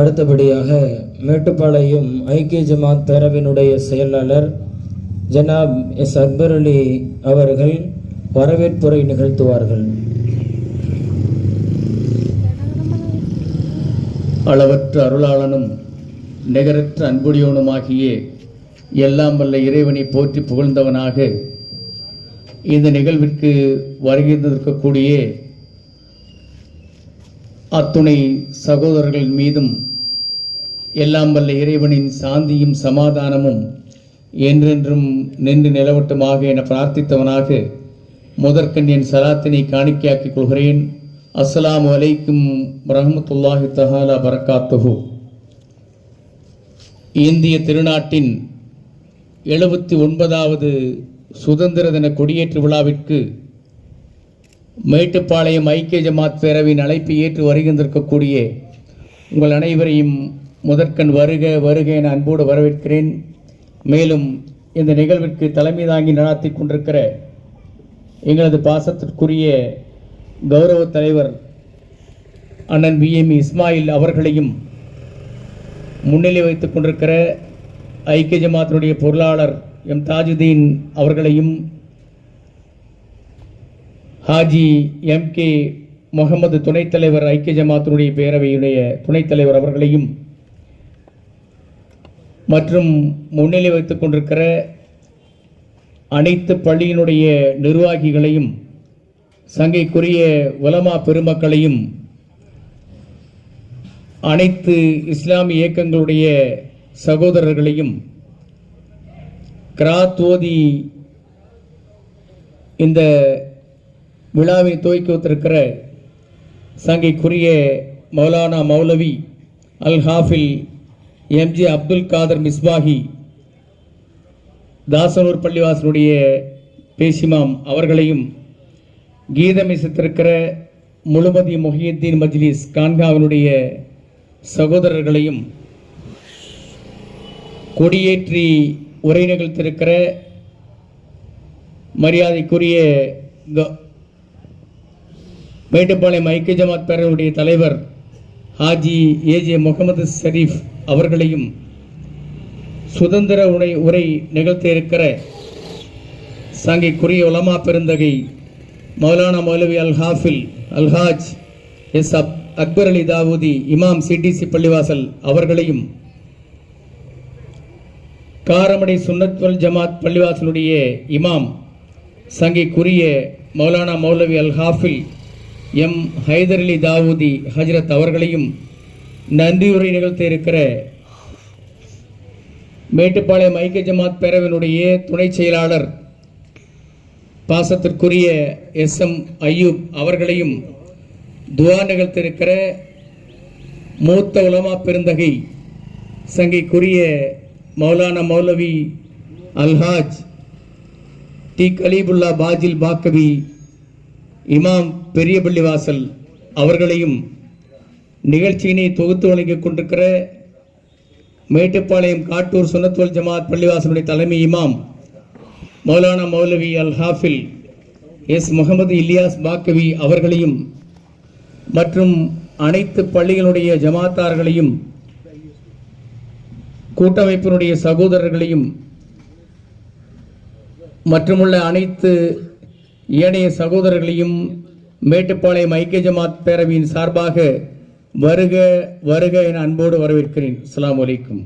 அடுத்தபடியாக மேட்டுப்பாளையம் ஐக்கிய ஜமாத் பேரவையினுடைய செயலாளர் ஜனாப் எஸ் அக்பர் அலி அவர்கள் வரவேற்புரை நிகழ்த்துவார்கள். அளவற்ற அருளாளனும் நிகரற்ற அன்புடையவனுமாகிய எல்லாம் வல்ல இறைவனை போற்றி புகழ்ந்தவனாக இந்த நிகழ்விற்கு வருகின்றிருக்கக்கூடிய அத்துணை சகோதரர்கள் மீதும் எல்லாம் வல்ல இறைவனின் சாந்தியும் சமாதானமும் என்றென்றும் நின்று நிலவட்டுமாக என பிரார்த்தித்தவனாக முதற்கண் என் சலாத்தினை காணிக்கையாக்கிக் கொள்கிறேன். அஸ்ஸலாமு அலைக்கும் வரஹ்மத்துல்லாஹி தஆலா பரக்காத்துஹு. இந்திய திருநாட்டின் 79வது சுதந்திர தின கொடியேற்று விழாவிற்கு மேட்டுப்பாளையம் ஐக்கிய ஜமாத் பேரவையின் அழைப்பை ஏற்று வருகின்றிருக்கக்கூடிய உங்கள் அனைவரையும் முதற்கண் வருக வருக என அன்போடு வரவேற்கிறேன். மேலும் இந்த நிகழ்விற்கு தலைமை தாங்கி நடாத்தி கொண்டிருக்கிற எங்களது பாசத்திற்குரிய கௌரவ தலைவர் அண்ணன் BM இஸ்மாயில் அவர்களையும், முன்னிலை வைத்துக் கொண்டிருக்கிற ஐக்கிய ஜமாத்தினுடைய பொருளாளர் எம் தாஜுதீன் அவர்களையும், ஹாஜி MK முகமது துணைத் தலைவர் ஐக்கிய ஜமாத்தினுடைய பேரவையுடைய துணைத் தலைவர் அவர்களையும் மற்றும் முன்னிலை வைத்துக் கொண்டிருக்கிற அனைத்து பள்ளியினுடைய நிர்வாகிகளையும், சங்கைக்குரிய உலமா பெருமக்களையும், அனைத்து இஸ்லாமிய இயக்கங்களுடைய சகோதரர்களையும், கிராத் ஓதி இந்த விழாவை துவக்கி வைத்திருக்கிற சங்கைக்குரிய மௌலானா மௌலவி அல் ஹாஃபில் MJ அப்துல் காதர் மிஸ்பாஹி தாசனூர் பள்ளிவாசனுடைய பேசிமாம் அவர்களையும், கீதமிசத்திருக்கிற முழுமதி முஹியுத்தீன் மஜ்லிஸ் கான்காவினுடைய சகோதரர்களையும், கொடியேற்றி உரை நிகழ்த்திருக்கிற மரியாதைக்குரிய மேட்டுப்பாளையம் ஐக்கிய ஜமாத் பேரவையுடைய தலைவர் ஹாஜி AJ முகமது ஷரீஃப் அவர்களையும், சுதந்திர உரை நிகழ்த்த இருக்கிற சங்கைக்குரிய உலமா பெருந்தகை மௌலானா மௌலவி அல் ஹாஃபில் அல்ஹாஜ் எஸ் அக்பர் அலி தாவூதி இமாம் CTC பள்ளிவாசல் அவர்களையும், காரமடை சுன்னத் வல் ஜமாத் பள்ளிவாசலுடைய இமாம் சங்கைக்குரிய மௌலானா மௌலவி அல் ஹாஃபில் எம் ஹைதர் அலி தாவூதி ஹஜ்ரத் அவர்களையும், நன்றியுரை நிகழ்த்த இருக்கிற மேட்டுப்பாளையம் ஐக்கிய ஜமாத் பேரவையினுடைய துணை செயலாளர் பாசத்திற்குரிய SM ஐயூப் அவர்களையும், துவா நிகழ்த்திருக்கிற மூத்த உலமா பெருந்தகை சங்கைக்குரிய மௌலானா மௌலவி அல்ஹாஜ் T கலீபுல்லா பாஜில் பாக்கவி இமாம் பெரிய பள்ளிவாசல் அவர்களையும், நிகழ்ச்சியினை தொகுத்து வழங்கிக் கொண்டிருக்கிற மேட்டுப்பாளையம் காட்டூர் சுன்னத் வல் ஜமாத் பள்ளிவாசலுடைய தலைமை இமாம் மௌலானா மௌலவி அல் ஹாஃபில் S முகமது இலியாஸ் பாக்கவி அவர்களையும், மற்றும் அனைத்து பள்ளிகளுடைய ஜமாத்தார்களையும், கூட்டமைப்பினுடைய சகோதரர்களையும், மற்றுமுள்ள அனைத்து ஏனைய சகோதரர்களையும் மேட்டுப்பாளையம் ஐக்கிய ஜமாத் பேரவையின் சார்பாக வருக வருக என அன்போடு வரவேற்கிறேன். அஸ்ஸலாமு அலைக்கும்.